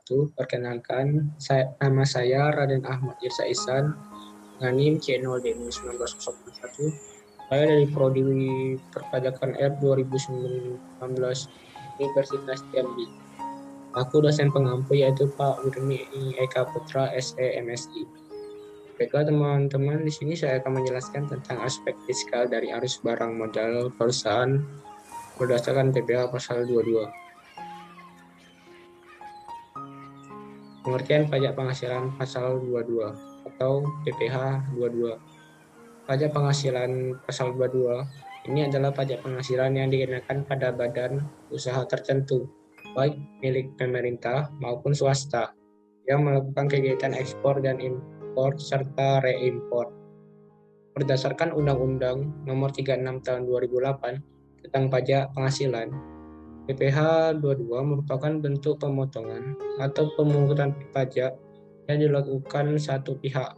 wabarakatuh. Perkenalkan, nama saya Raden Ahmad Irsa Ihsan, dengan NIM C0D1901. Saya dari Prodi Perpajakan R 2019 Universitas Jambi. Aku dosen pengampu yaitu Pak Wirni Eka Putra SE MSI. Baiklah teman-teman, di sini saya akan menjelaskan tentang aspek fiskal dari arus barang modal perusahaan berdasarkan PPh pasal 22. Pengertian pajak penghasilan pasal 22 atau PPh 22. Pajak penghasilan pasal 22 ini adalah pajak penghasilan yang dikenakan pada badan usaha tertentu, baik milik pemerintah maupun swasta, yang melakukan kegiatan ekspor dan impor serta reimpor. Berdasarkan Undang-Undang Nomor 36 Tahun 2008 tentang pajak penghasilan, PPh 22 merupakan bentuk pemotongan atau pemungutan pajak yang dilakukan satu pihak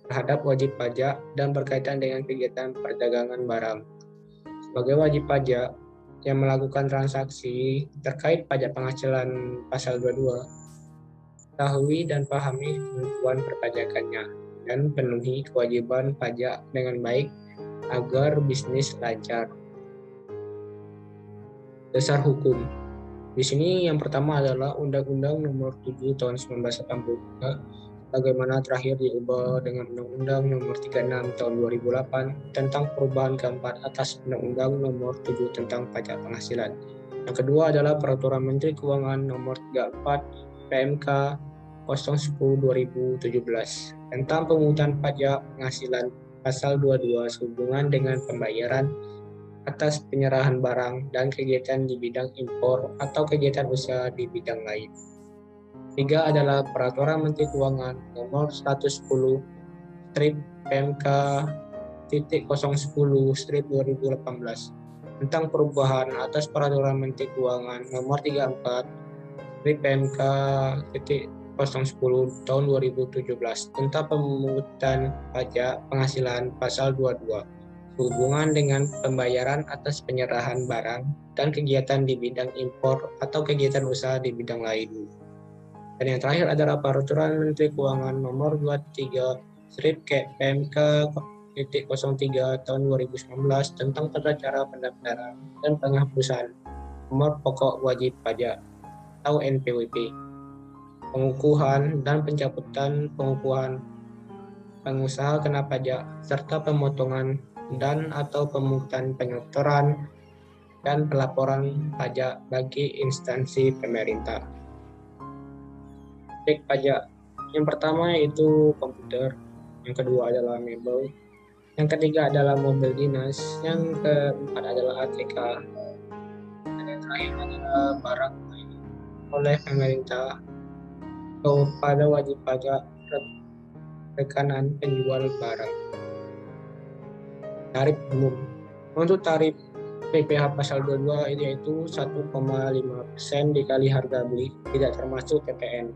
terhadap wajib pajak dan berkaitan dengan kegiatan perdagangan barang. Sebagai wajib pajak yang melakukan transaksi terkait pajak penghasilan pasal 22, ketahui dan pahami ketentuan perpajakannya dan penuhi kewajiban pajak dengan baik agar bisnis lancar. Dasar hukum. Di sini yang pertama adalah Undang-Undang Nomor 7 Tahun 1983, bagaimana terakhir diubah dengan Undang-Undang Nomor 36 Tahun 2008 tentang perubahan keempat atas Undang-Undang Nomor 7 tentang pajak penghasilan. Yang kedua adalah Peraturan Menteri Keuangan Nomor 34 PMK 010/2017 tentang pemungutan pajak penghasilan pasal 22 sehubungan dengan pembayaran atas penyerahan barang dan kegiatan di bidang impor atau kegiatan usaha di bidang lain. Tiga adalah Peraturan Menteri Keuangan Nomor 110 PMK 010/2018 tentang perubahan atas Peraturan Menteri Keuangan Nomor 34 PMK 010 tahun 2017 tentang pemungutan pajak penghasilan pasal 22 hubungan dengan pembayaran atas penyerahan barang dan kegiatan di bidang impor atau kegiatan usaha di bidang lain. Dan yang terakhir adalah Peraturan Menteri Keuangan Nomor 23 PMK 03 tahun 2019 tentang tata cara pendaftaran dan penghapusan nomor pokok wajib pajak atau NPWP, pengukuhan dan pencabutan pengukuhan pengusaha kena pajak serta pemotongan dan atau pemungutan penyetoran dan pelaporan pajak bagi instansi pemerintah. Objek pajak yang pertama yaitu komputer, yang kedua adalah mebel, yang ketiga adalah mobil dinas, yang keempat adalah ATK, dan yang terakhir adalah barang oleh pemerintah kepada wajib pajak rekanan penjual barang. Tarif umum. Untuk tarif PPh pasal 22 ini yaitu 1,5% dikali harga beli, tidak termasuk PPN.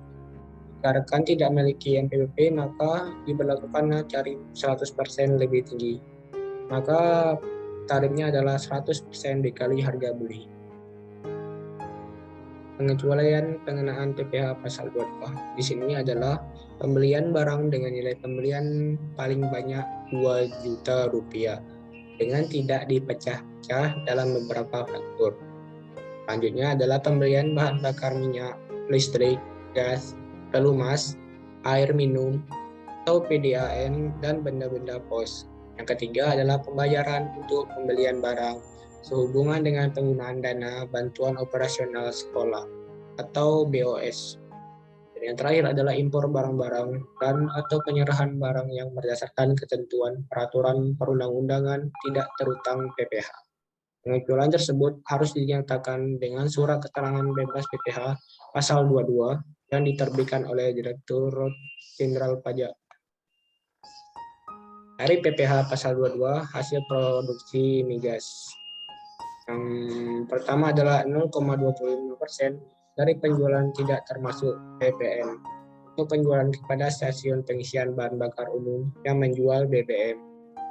Jika rekan tidak memiliki NPWP, maka diberlakukan tarif 100% lebih tinggi. Maka tarifnya adalah 100% dikali harga beli. Pengecualian pengenaan PPh pasal 22 di sini adalah pembelian barang dengan nilai pembelian paling banyak 2 juta rupiah dengan tidak dipecah-pecah dalam beberapa faktur. Selanjutnya adalah pembelian bahan bakar minyak, listrik, gas, pelumas, air minum, atau PDAM, dan benda-benda pos. Yang ketiga adalah pembayaran untuk pembelian barang sehubungan dengan penggunaan dana bantuan operasional sekolah atau BOS. Dan yang terakhir adalah impor barang-barang dan atau penyerahan barang yang berdasarkan ketentuan peraturan perundang-undangan tidak terutang PPh. Pengecualian tersebut harus dinyatakan dengan surat keterangan bebas PPh pasal 22 yang diterbitkan oleh Direktur Jenderal Pajak. Dari PPh pasal 22 hasil produksi migas. Yang pertama adalah 0,25% dari penjualan tidak termasuk PPN untuk penjualan kepada stasiun pengisian bahan bakar umum yang menjual BBM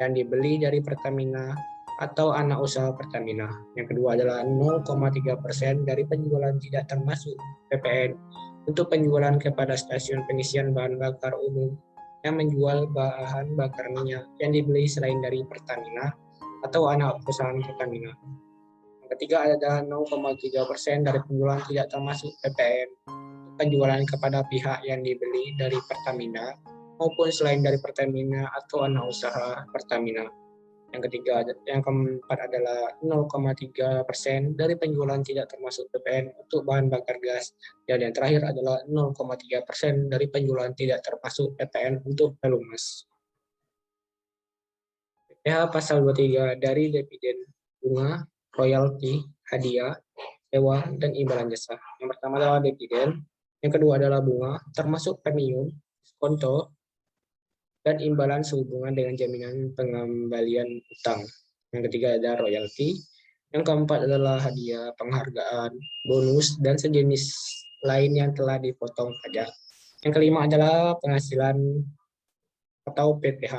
dan dibeli dari Pertamina atau anak usaha Pertamina. Yang kedua adalah 0,3% dari penjualan tidak termasuk PPN Untuk penjualan kepada stasiun pengisian bahan bakar umum yang menjual bahan bakar minyak yang dibeli selain dari Pertamina atau anak perusahaan Pertamina. Yang ketiga adalah 0,3% dari penjualan tidak termasuk PPN. Penjualan kepada pihak yang dibeli dari Pertamina maupun selain dari Pertamina atau anak usaha Pertamina. Yang keempat adalah 0,3% dari penjualan tidak termasuk PPN untuk bahan bakar gas. Dan yang terakhir adalah 0,3% dari penjualan tidak termasuk PPN untuk pelumas. PPh pasal 23 dari dividen, bunga, royalti, hadiah, sewa, dan imbalan jasa. Yang pertama adalah dividen, yang kedua adalah bunga, termasuk premium, konto, dan imbalan sehubungan dengan jaminan pengembalian utang. Yang ketiga ada royalti. Yang keempat adalah hadiah, penghargaan, bonus, dan sejenis lain yang telah dipotong pajak. Yang kelima adalah penghasilan atau PPh,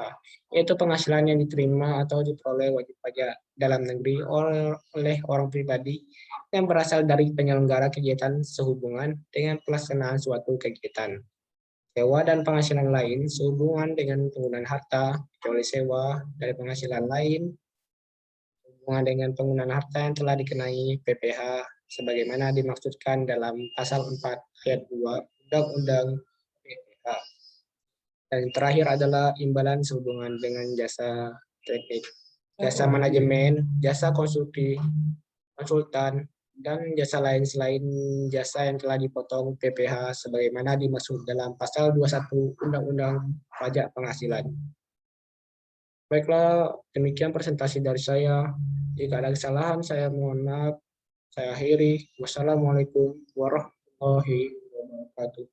yaitu penghasilan yang diterima atau diperoleh wajib pajak dalam negeri oleh orang pribadi yang berasal dari penyelenggara kegiatan sehubungan dengan pelaksanaan suatu kegiatan. Sewa dan penghasilan lain sehubungan dengan penggunaan harta, kecuali sewa dari penghasilan lain, sehubungan dengan penggunaan harta yang telah dikenai PPh sebagaimana dimaksudkan dalam pasal 4 ayat 2 Undang-Undang PPh. Dan terakhir adalah imbalan sehubungan dengan jasa teknik, jasa manajemen, jasa konsultan, dan jasa lain selain jasa yang telah dipotong PPh sebagaimana dimaksud dalam pasal 21 Undang-Undang Pajak Penghasilan. Baiklah, demikian presentasi dari saya. Jika ada kesalahan, saya mohon maaf. Saya akhiri. Wassalamualaikum warahmatullahi wabarakatuh.